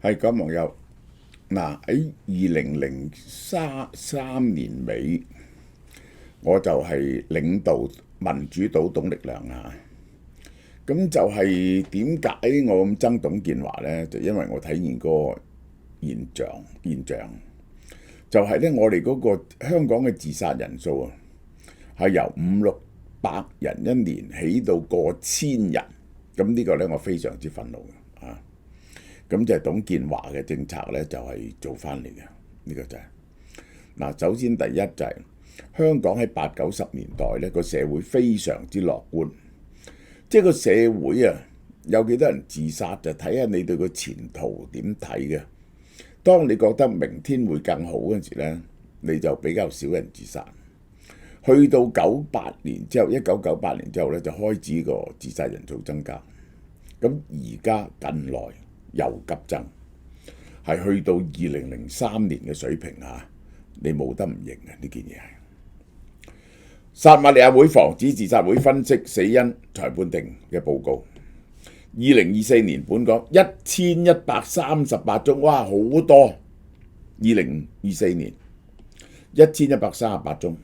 係咁，網友嗱喺2003年尾，我就係領導民主黨董力量啊。咁就係點解我咁憎董建華呢？就因為我睇見嗰個現象就係呢，我哋嗰個香港嘅自殺人數啊，係由500-600人一年起到過千人。咁呢個呢，我非常之憤怒嘅啊！咁就係董建華嘅政策呢，就係做翻嚟嘅。呢個就係嗱，首先第一就係香港喺80-90年代呢個社會非常之樂觀，即係個社會啊有幾多人自殺就睇下你對個前途點睇嘅。當你覺得明天會更好嗰陣時呢，你就比較少人自殺。去到1998年之後呢，就開始個自殺人數增加。咁而家近來又急增，係去到2003年嘅水平啊！你冇得唔認嘅呢件嘢係。撒瑪利亞會防止自殺會分析死因裁判庭嘅報告，2024年本港1138宗，哇好多！2024年1138宗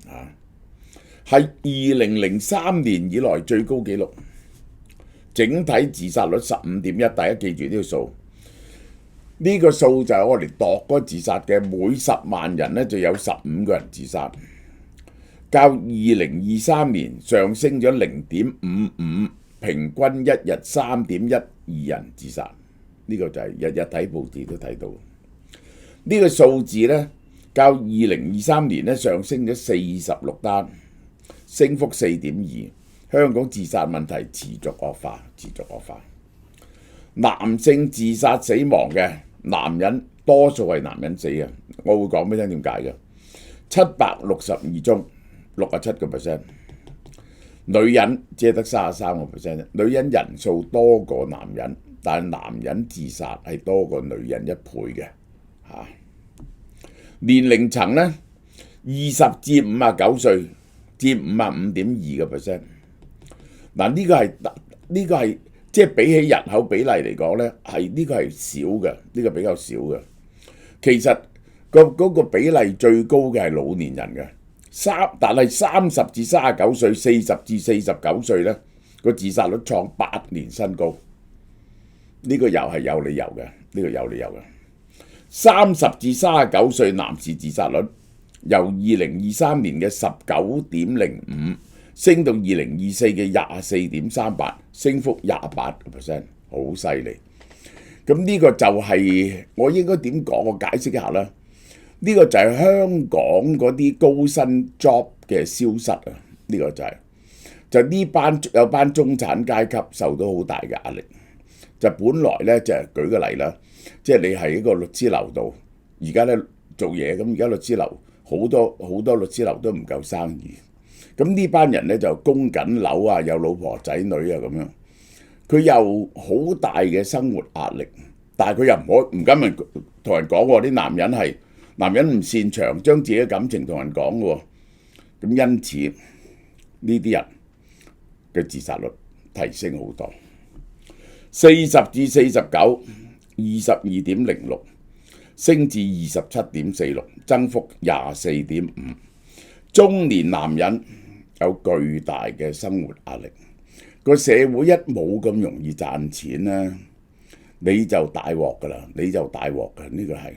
啊，係2003年以來最高紀錄。整體自殺率15.1，大家記住呢個數。呢個數就係我哋度嗰個自殺嘅，每10萬人呢就有15個人自殺，較2023年上升咗0.55，平均一日3.12人自殺。呢個就係日日睇報紙都睇到。呢個數字呢，較2023年呢上升咗46單，升幅4.2。香港自殺問題持續惡化。男性自殺死亡嘅男人多數係男人死嘅，我會講俾你聽點解嘅。762宗，67%。女人只係得33%，女人人數多過男人，但係男人自殺係多過女人1倍嘅嚇。年齡層呢，20至59歲佔55.2%。嗱，呢個係即係比起人口比例嚟講呢，呢個係少嘅，呢個比較少嘅。其實嗰個比例最高嘅係老年人嘅，但係30至39歲、40至49歲呢個自殺率創8年新高。呢個又係有理由嘅，30至39歲男士自殺率由2023年嘅19.05。升到2024嘅24.38，升幅28%，好犀利。咁呢個就係我應該點講？我解釋一下啦。呢個就係香港嗰啲高薪 job 嘅消失啊！呢個就呢有班中產階級受到好大嘅壓力。就本來呢，就舉個例啦，即係你係一個律師樓度，而家呢做嘢，咁而家律師樓好多律師樓都唔夠生意。咁呢班人呢，就供緊樓啊，有老婆仔女啊咁樣，佢有好大嘅生活壓力，但係佢又唔敢同人講喎。啲男人唔擅長將自己嘅感情同人講喎。咁因此呢啲人嘅自殺率提升好多，40至49 22.06，升至27.46，增幅24.5。中年男人有巨大嘅生活壓力，個社會一冇咁容易賺錢咧，你就大鑊㗎啦！呢個係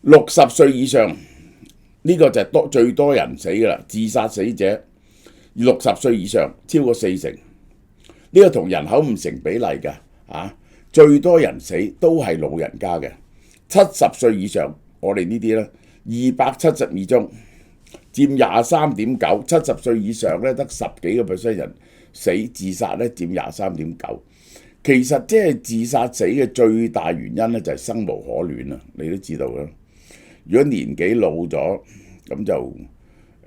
60歲以上，呢個就係最多人死㗎啦。自殺死者60歲以上超過40%，呢個同人口唔成比例㗎啊！最多人死都係老人家嘅，70歲以上，我哋呢啲咧272宗。佔23.9%， 70歲以上咧得10幾個%人死，自殺咧佔23.9%。其實即係自殺死嘅最大原因咧就係生無可戀啊！你都知道啦。如果年紀老咗，咁就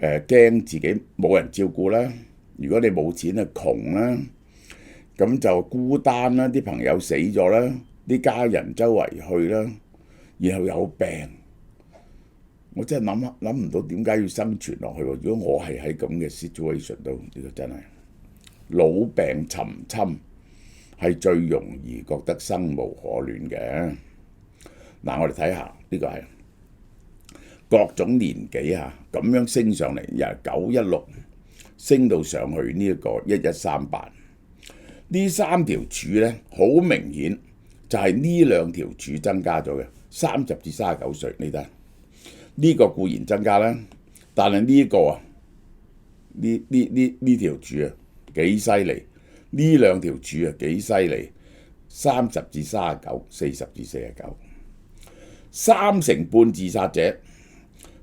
驚自己冇人照顧啦。如果你冇錢啊窮啦，咁就孤單啦。啲朋友死咗啦，啲家人周圍去啦，然後有病。我真係諗唔到點解要生存落去喎！如果我係喺咁嘅 situation 度，呢個真係老病尋親係最容易覺得生無可戀嘅。嗱，我哋睇下呢個係各種年紀嚇咁樣升上嚟，由916升到上去呢一個1138，呢三條柱咧好明顯就係呢兩條柱增加咗嘅，30至39歲，你睇呢個固然增加啦，但係呢個啊呢條柱啊幾犀利，呢兩條柱啊幾犀利，30至39、40至49，三成半自殺者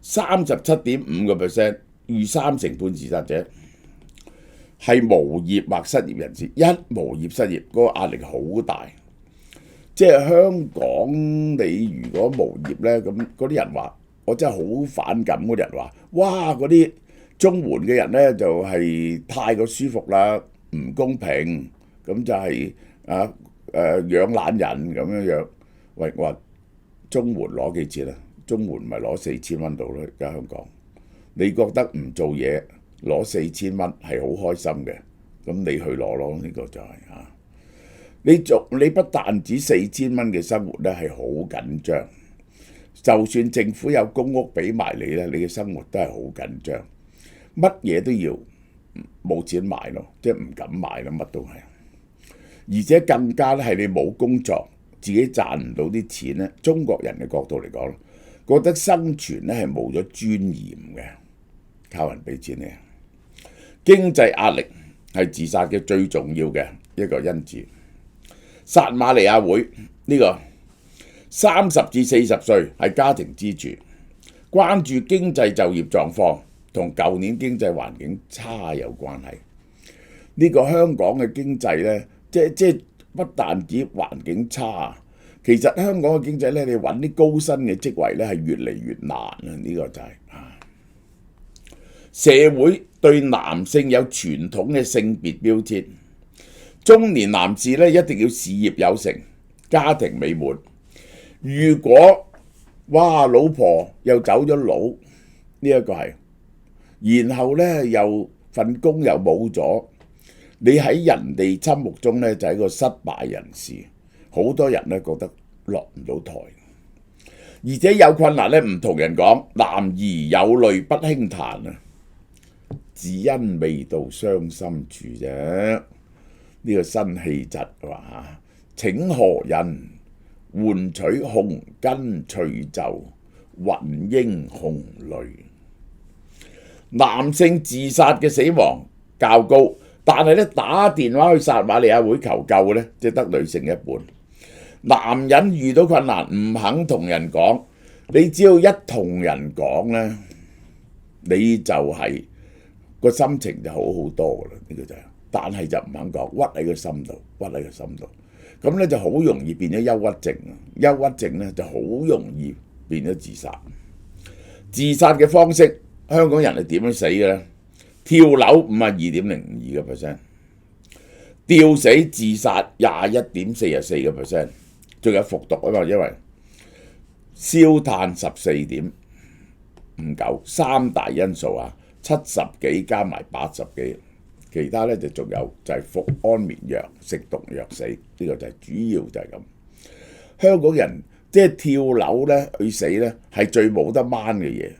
37.5%，逾三成半自殺者係無業或失業人士，一無業失業嗰個壓力好大。即係香港，你如果無業咧，咁嗰啲人話，我真係好反感嗰啲人話，哇！嗰啲綜援嘅人咧就係太過舒服啦，唔公平，咁就係養懶人咁樣樣。喂，我話綜援攞幾錢啊？綜援唔係攞4000蚊到咯，而家香港，你覺得唔做嘢攞4000蚊係好開心嘅，咁你去攞咯，呢個就係你不但止4000蚊嘅生活咧係好緊張，就算政府有公屋俾埋你咧，你嘅生活都係好緊張，乜嘢都要冇錢買咯，即係唔敢買啦，乜都係。而且更加咧係你冇工作，自己賺唔到啲錢咧，中國人嘅角度嚟講，覺得生存咧係冇咗尊嚴嘅，靠人俾錢你。經濟壓力係自殺嘅最重要嘅一個因子。撒瑪利亞會呢個30至40歲係家庭支柱，關注經濟就業狀況同舊年經濟環境差有關係。呢個香港嘅經濟呢，即不但止環境差，其實香港嘅經濟呢，你揾啲高薪嘅職位呢係越嚟越難啊！呢個就係社會對男性有傳統嘅性別標籤。中年男士咧一定要事業有成、家庭美滿。如果老婆又走咗佬，呢一個係，然後咧又份工又冇咗，你喺人哋心目中咧就係一個失敗人士。好多人咧覺得落唔到台，而且有困難咧唔同人講，男兒有淚不輕彈啊，只因未到傷心處啫。呢個辛棄疾話：請何人換取紅巾翠袖，雲英紅淚。男性自殺嘅死亡較高，但係咧打電話去撒瑪利亞會求救嘅咧，即係得女性一半。男人遇到困難唔肯同人講，你只要一同人講咧，你就係個心情就好好多噶啦。呢個就係。但係就唔肯講，屈喺個心度，屈喺個心度，咁咧就好容易變咗憂鬱症。憂鬱症咧就好容易變咗自殺。自殺嘅方式，香港人係點樣死嘅咧？跳樓52.02%，吊死自殺21.44%，仲有服毒啊嘛，因為燒炭14.59%，三大因素啊，70幾加埋80幾。其他咧就仲有就係服安眠藥、食毒藥死，呢個就係主要就係咁。香港人即係跳樓咧去死咧係最冇得掹嘅嘢，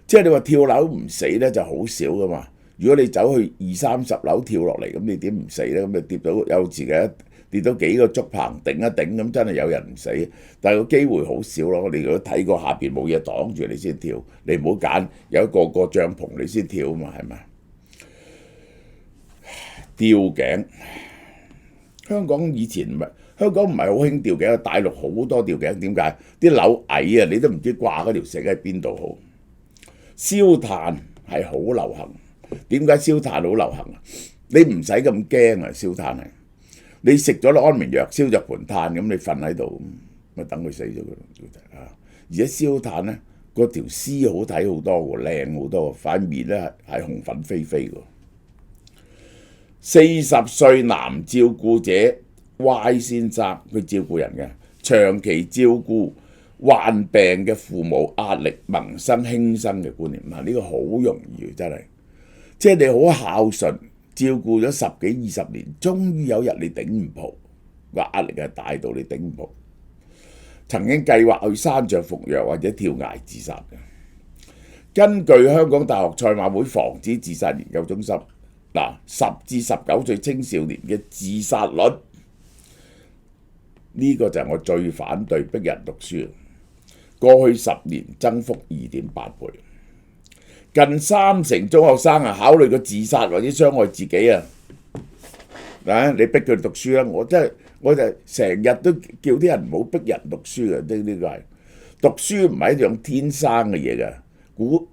即係你話跳樓唔死咧就好少噶嘛。如果你走去20-30樓跳落嚟，咁你點唔死咧？咁你跌到有時嘅跌到幾個竹棚頂一頂，咁真係有人唔死，但係個機會好少咯。你如果睇過下邊冇嘢擋住你先跳，你唔好揀有一個帳篷你先跳啊嘛，係咪？吊頸，香港以前唔係好興吊頸，大陸好多吊頸。點解？啲樓矮啊，你都唔知掛嗰條繩喺邊度好。燒炭係好流行，點解燒炭好流行啊？你唔使咁驚啊！燒炭係你食咗粒安眠藥，燒咗盤炭咁，你瞓喺度咪等佢死咗佢。而且燒炭咧，嗰條絲好睇好多喎，靚好多，塊面咧係紅粉飛飛喎。40歲男照顧者 Y 先生，佢照顧人嘅，長期照顧患病嘅父母，壓力萌生輕生嘅觀念。嗱，呢個好容易真係，即係你好孝順，照顧咗10幾20年，終於有日你頂唔個壓力係大到你頂唔順。曾經計劃去山上服藥或者跳崖自殺嘅。根據香港大學賽馬會防止自殺研究中心，10至19歲青少年嘅自殺率，呢個就係我最反對逼人讀書。過去10年增幅2.8倍，近30%中學生考慮過自殺或者傷害自己啊！你逼佢讀書啦，我就成日都叫啲人唔好逼人讀書嘅，呢個係讀書唔係一樣天生嘅嘢㗎。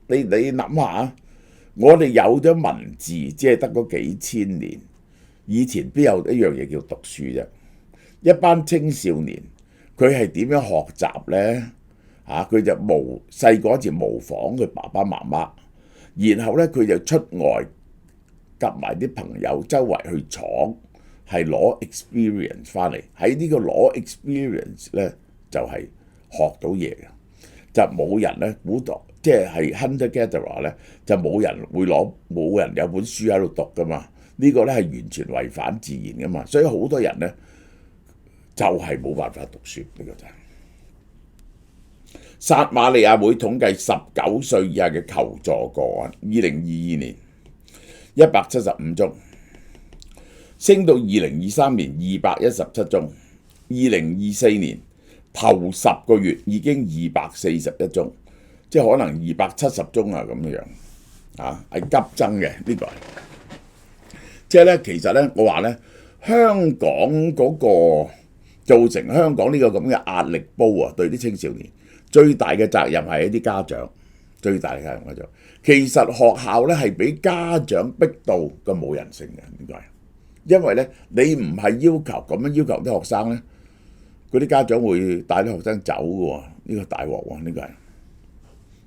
你諗下，我哋有咗文字，只係得嗰幾千年，以前邊有一樣嘢叫讀書啫？一班青少年佢係點樣學習呢？佢就細個嗰時模仿佢爸爸媽媽，然後呢，佢就出外夾埋啲朋友周圍去闖，係攞 experience 翻嚟。喺呢個攞 experience 呢，就係學到嘢嘅，就冇人呢古代即係 hunter-gatherer 呢，就冇人有本書喺度讀噶嘛。呢個呢係完全違反自然噶嘛，所以好多人呢，就係冇辦法讀書。呢個就係撒瑪利亞會統計19歲以下嘅求助個案，2022年175宗，升到2023年217宗，2024年頭10個月已經241宗，即係可能270宗咁樣係急增嘅呢個。即係咧，其實咧，我話咧，香港嗰個造成香港呢個咁嘅壓力煲啊，對啲青少年最大嘅責任係一啲家長，最大嘅責任就其實學校咧係俾家長逼到個冇人性嘅，點解？因為咧你唔係咁樣要求啲學生咧，嗰啲家長會帶啲學生走嘅喎，呢個大鑊喎，呢個係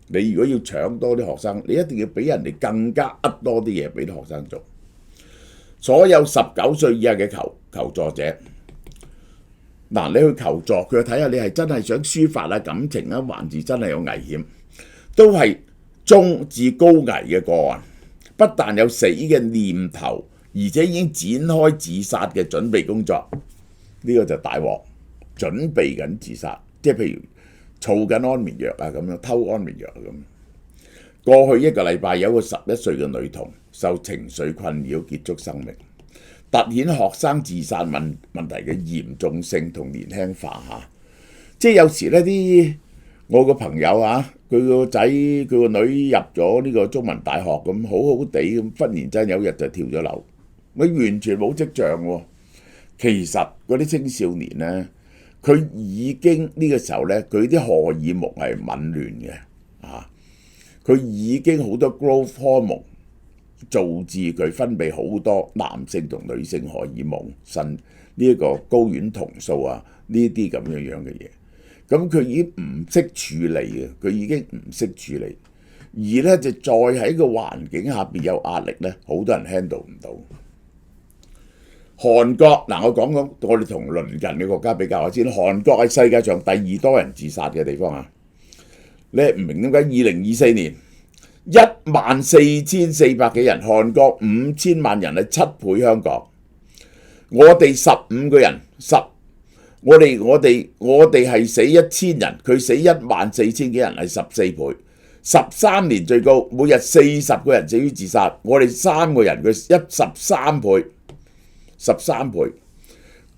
你如果要搶多啲學生，你一定要俾人哋更加多啲嘢俾啲學生做。所有19歲以下嘅求助者，你去求助，佢睇下你係真係想抒發感情啊，還是真係有危險，都係中至高危嘅個案。不但有死嘅念頭，而且已經展開自殺嘅準備工作，呢個就大鑊，準備緊自殺，即係譬如儲緊安眠藥啊咁樣，偷安眠藥啊咁。過去1個禮拜有個11歲嘅女童受情緒困擾結束生命，凸顯學生自殺問題嘅嚴重性同年輕化嚇。即係有時呢我個朋友佢個仔佢個女入咗呢個中文大學咁好好地咁，忽然間有日就跳咗樓，佢完全冇跡象喎。其實嗰啲青少年呢，佢已經呢個時候呢，佢啲荷爾蒙係紊亂嘅佢已經好多 growth hormone 導致佢分泌好多男性同女性荷爾蒙，呢一個睾丸酮素呢啲咁樣嘅嘢，咁佢已經唔識處理嘅，佢已經唔識處理，而咧就再喺個環境下邊有壓力咧，好多人 handle 唔到。韓國我講講我哋同鄰近嘅國家比較下先，韓國係世界上第2多人自殺嘅地方啊！你唔明點解2024年14400幾人，韓國5000萬人係7倍香港。我哋15個人我哋係死1000人，佢死14000幾人係14倍。13年最高，每日40個人死於自殺，我哋3個人佢13倍，13倍。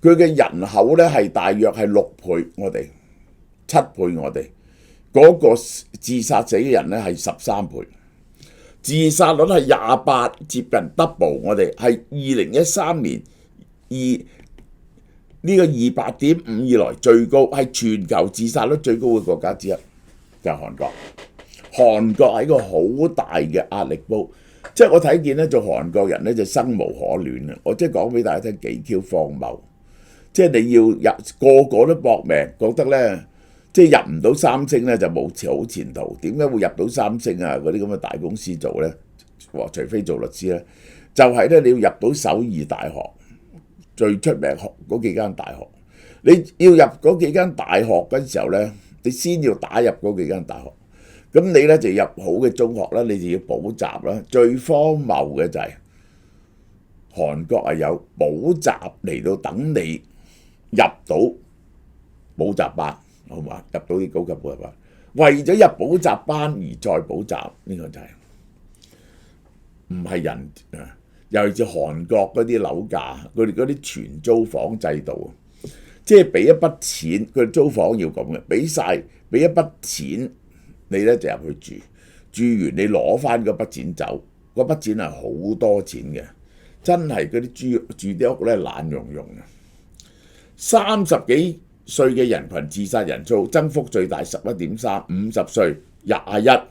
佢嘅人口咧係大約係6倍我哋，7倍我哋。嗰個自殺死嘅人咧係13倍，自殺率係28，接近 double 我哋，係2013年呢個28.5以來最高，係全球自殺率最高嘅國家之一，就係韓國。韓國係一個好大嘅壓力煲，即係我睇見咧做韓國人咧就生無可戀啊！我即係講俾大家聽幾 Q 荒謬，即係你要個個都搏命，覺得咧。即係入唔到3星咧就冇好前途，點解會入到3星啊？嗰啲咁嘅大公司做咧，除非做律師咧，就係咧你要入到首爾大學最出名嗰幾間大學，你要入嗰幾間大學嗰時候咧，你先要打入嗰幾間大學，咁你咧就入好嘅中學啦，你就要補習啦。最荒謬嘅就係韓國係有補習嚟到等你入到補習班，好嘛？入到啲高級補習班，為咗入補習班而再補習，呢個就係唔係人啊？尤其是韓國嗰啲樓價，佢哋嗰啲全租房制度，即係俾一筆錢，佢租房要咁嘅，俾一筆錢你咧就入去住，住完你攞翻嗰筆錢走，嗰筆錢係好多錢嘅，真係嗰啲住啲屋咧懶洋洋嘅。30幾歲嘅人群自殺人數增幅最大11.3%，50歲21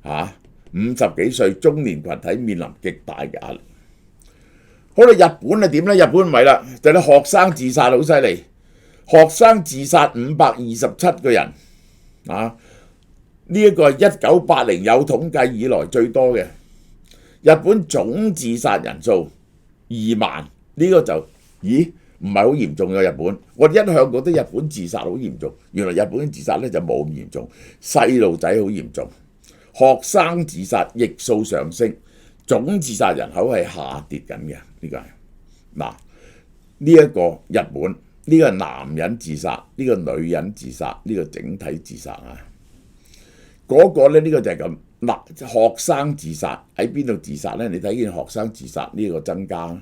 嚇，50幾歲中年群體面臨極大嘅壓力。好啦，日本係點咧？日本唔係啦，就係啲學生自殺好犀利，學生自殺527個人啊！呢一個係1980有統計以來最多嘅。日本總自殺人數2萬，呢個就唔係好嚴重嘅。日本我一向覺得日本自殺好嚴重，原來日本自殺咧就冇咁嚴重，細路仔好嚴重，學生自殺逆數上升，總自殺人口係下跌緊嘅。呢個係嗱，呢一個日本呢個係男人自殺，呢個女人自殺，呢個整體自殺啊。嗰個咧呢個就係咁嗱，學生自殺喺邊度自殺咧？你睇見學生自殺呢個增加，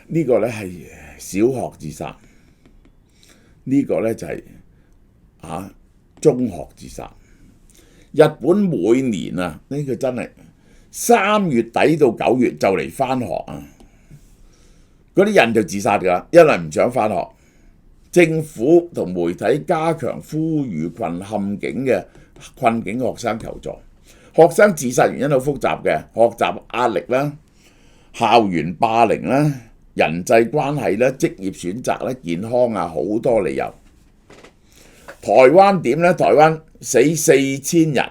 呢個咧係小學自殺，呢個咧就係中學自殺。日本每年啊，呢個真係3月底到9月就嚟返學啊，嗰啲人就自殺㗎，因為唔想返學。政府同媒體加強呼籲困境學生求助。學生自殺原因好複雜嘅，學習壓力啦、校園霸凌啦、人際關係啦、職業選擇啦、健康啊，好多理由。台灣點呢？台灣死4000人，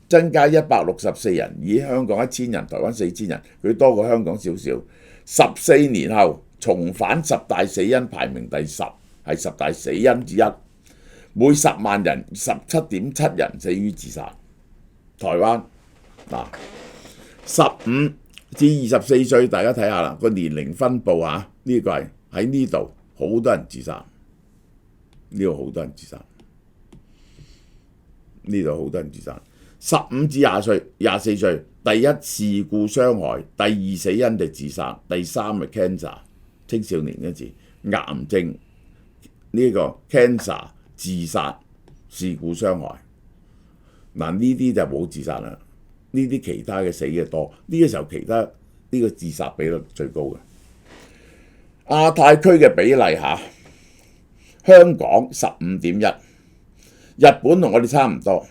增加164人。以香港1000人，台灣4000人，佢多過香港少少。14年後重返10大死因排名第10，係10大死因之一。每10萬人17.7人死於自殺。台灣嗱，15至24歲，大家睇下啦，個年齡分佈啊，呢個係喺呢度好多人自殺，呢度好多人自殺，呢度好多人自殺。15至20歲、24歲，第一事故傷害，第二死因就自殺，第3係 cancer， 青少年嗰時癌症，呢個 cancer 自殺事故傷害。嗱，呢啲就冇自殺啦，呢啲其他嘅死嘅多，呢個時候其他呢個自殺比率最高嘅。亞太區嘅比例下，香港15.1，日本同我哋差唔多，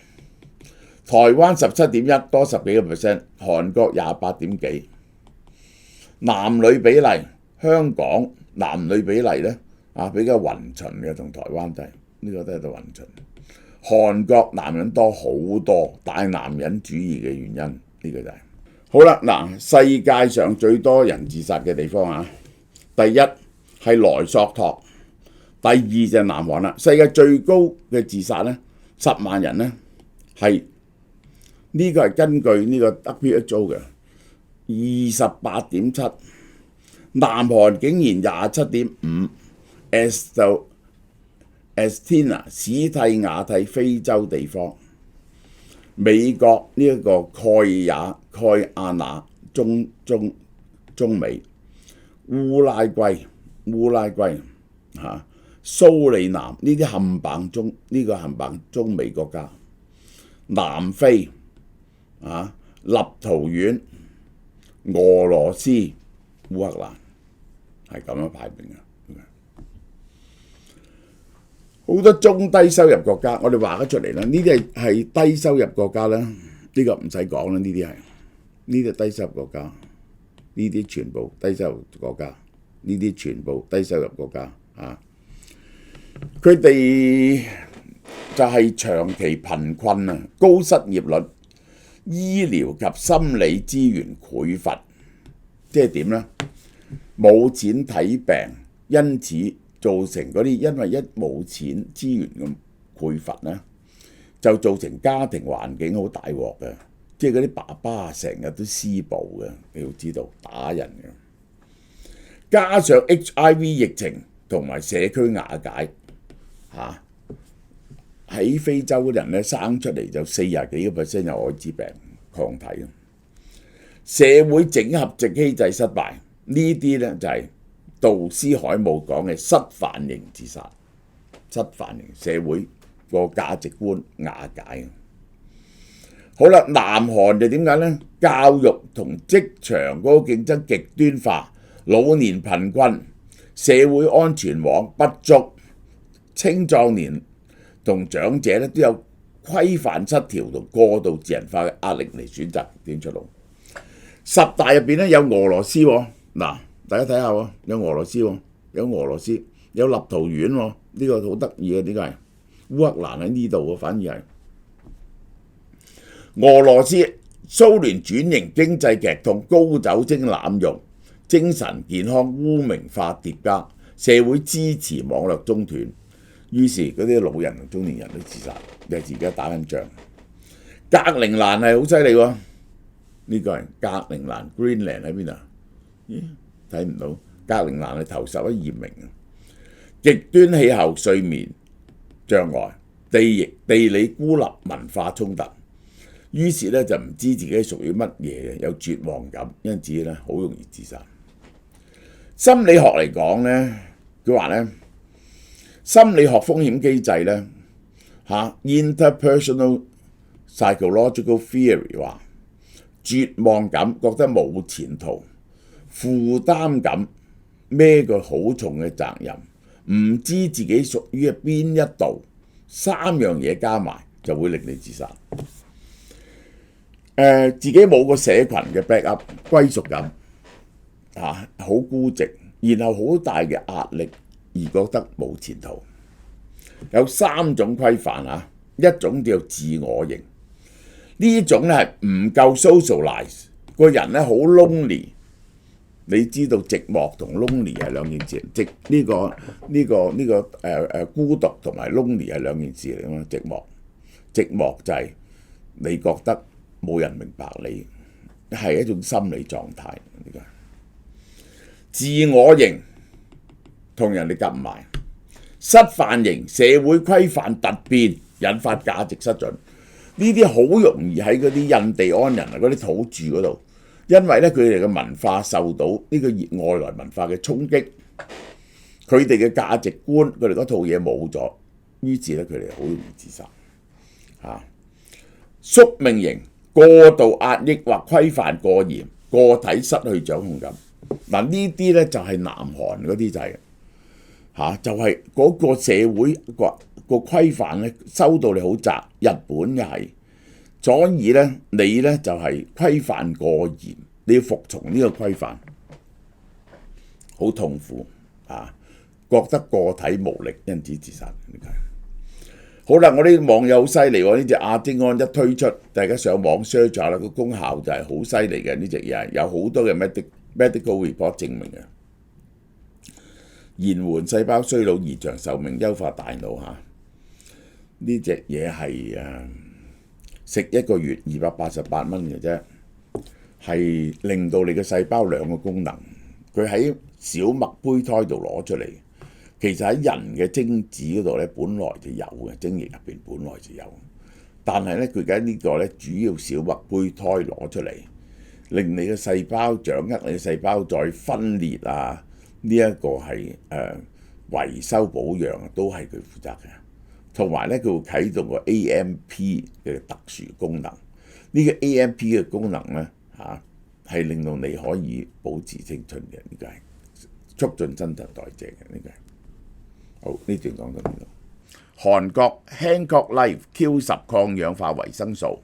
台灣17.1，多10幾個 percent， 韓國28點幾。男女比例，香港男女比例咧比較勻循嘅，同台灣都係呢個都係度勻循。韓國男人多好多，大男人主義嘅原因，呢個就係好啦。嗱，世界上最多人自殺嘅地方啊，第一係萊索托，第二就係南韓啦。世界最高嘅自殺咧，10萬人咧係呢個係根據呢個 WHO 嘅28.7，南韓竟然27.5，就Estina 史蒂亞蒂非洲地方，美國呢一個蓋亞那中美，烏拉圭蘇里南呢啲冚唪中美國家，南非立陶宛、俄羅斯、烏克蘭係咁樣排名嘅。好多中低收入國家，我哋畫咗出嚟啦。呢啲係低收入國家啦，呢個唔使講啦。呢啲低收入國家，呢啲全部低收入國家，呢啲全部低收入國家啊！佢哋就係長期貧困啊，高失業率，醫療及心理資源匱乏，即係點呢？冇錢睇病，因此造成嗰啲因為一冇錢資源咁匱乏咧，就造成家庭環境好大鑊嘅，即係嗰啲爸爸成日都施暴嘅，你要知道打人嘅。加上 HIV 疫情同埋社區瓦解，喺非洲嘅人咧生出嚟就40幾個%有愛滋病抗體，社會整合性機制失敗，呢啲咧就係杜斯海姆講嘅失範型自殺，失範型社會個價值觀瓦解。好啦，南韓就點解呢？教育同職場嗰個競爭極端化，老年貧困，社會安全網不足，青壯年同長者咧都有規範失調同過度自人化嘅壓力嚟選擇點出路。10大入邊咧有俄羅斯喎，嗱大家睇下喎，有俄羅斯喎，有俄羅斯，有立陶宛喎，呢個好得意嘅，點解？烏克蘭喺呢度喎，反而係俄羅斯、蘇聯轉型經濟劇痛、高酒精濫用、精神健康污名化疊加，社會支持網絡中斷，於是嗰啲老人同中年人都自殺，尤其是而家打緊仗。格陵蘭係好犀利喎，呢個係格陵蘭 Greenland 喺邊啊？咦，睇唔到。格陵蘭係頭11嚴明啊！極端氣候、睡眠障礙、地理孤立、文化衝突，於是咧就唔知自己屬於乜嘢嘅，有絕望感，因此咧好容易自殺。心理學嚟講咧，佢話咧心理學風險機制咧interpersonal psychological theory 話絕望感，覺得冇前途，負擔感，孭個好重嘅責任，唔知自己屬於邊一度，3樣嘢加埋就會令你自殺。自己冇個社群嘅 backup 歸屬感，好孤寂，然後好大嘅壓力而覺得冇前途。有3種規範，一種叫自我型，呢種咧係唔夠 socialize，個人咧好 lonely。你知道寂寞同 lonely 係兩件事，孤獨同埋 lonely 係兩件事嚟㗎嘛。寂寞就係你覺得冇人明白你，係一種心理狀態。自我型同人哋夾唔埋，失範型社會規範突變，引發價值失準。呢啲好容易喺嗰啲印第安人嗰啲土著嗰度，因為咧佢哋嘅文化受到呢個外來文化嘅衝擊，佢哋嘅價值觀，佢哋嗰套嘢冇咗，於是咧佢哋好容易自殺。宿命型過度壓抑或規範過嚴，個體失去掌控感。嗱呢啲咧就係南韓嗰啲就係就係嗰個社會個規範咧收到你好窄，日本又係，所以咧你咧就係規範過嚴，你要服從呢個規範，好痛苦覺得個體無力，因此自殺。好啦，我啲網友好犀利喎，呢隻亞精胺一推出，大家上網 search 下啦，個功效就係好犀利嘅，呢隻嘢有好多嘅 medical report 證明嘅，延緩細胞衰老、延長壽命、優化大腦呢隻嘢係食1個月288蚊嘅啫，係令到你嘅細胞2個功能，佢喺小麥胚胎度攞出嚟。其實喺人嘅精子嗰度咧，本來就有嘅，精液入邊本來就有，但係咧佢而家呢個咧主要小麥胚胎攞出嚟，令你嘅細胞掌握你嘅細胞再分裂呢一個係維修保養都係佢負責嘅，同埋咧佢會啟動個 AMP 嘅特殊功能，呢個 AMP 嘅功能咧係令到你可以保持青春嘅，呢個係促進新陳代謝嘅，呢個係。好，呢段講到呢度。韓國 Hancock Life Q10 抗氧化維生素，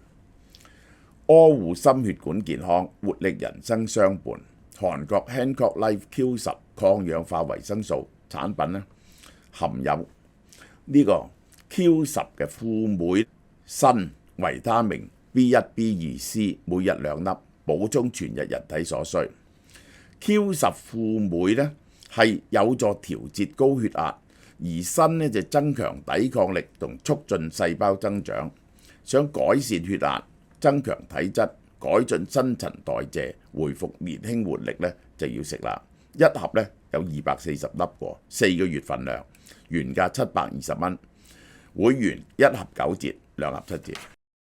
呵護心血管健康，活力人生相伴。韓國 Hancock Life Q10 抗氧化維生素產品咧，含有呢個 Q10 嘅富鎂鋅維他命 B1、B2、C， 每日2粒，補充全日人體所需。Q10 富鎂咧係有助調節高血壓。而鋅咧就增強抵抗力同促進細胞增長，想改善血壓、增強體質、改進新陳代謝、恢復年輕活力咧就要食啦。一盒咧有240粒喎，4個月份量，原價720蚊，會員1盒9折，2盒7折。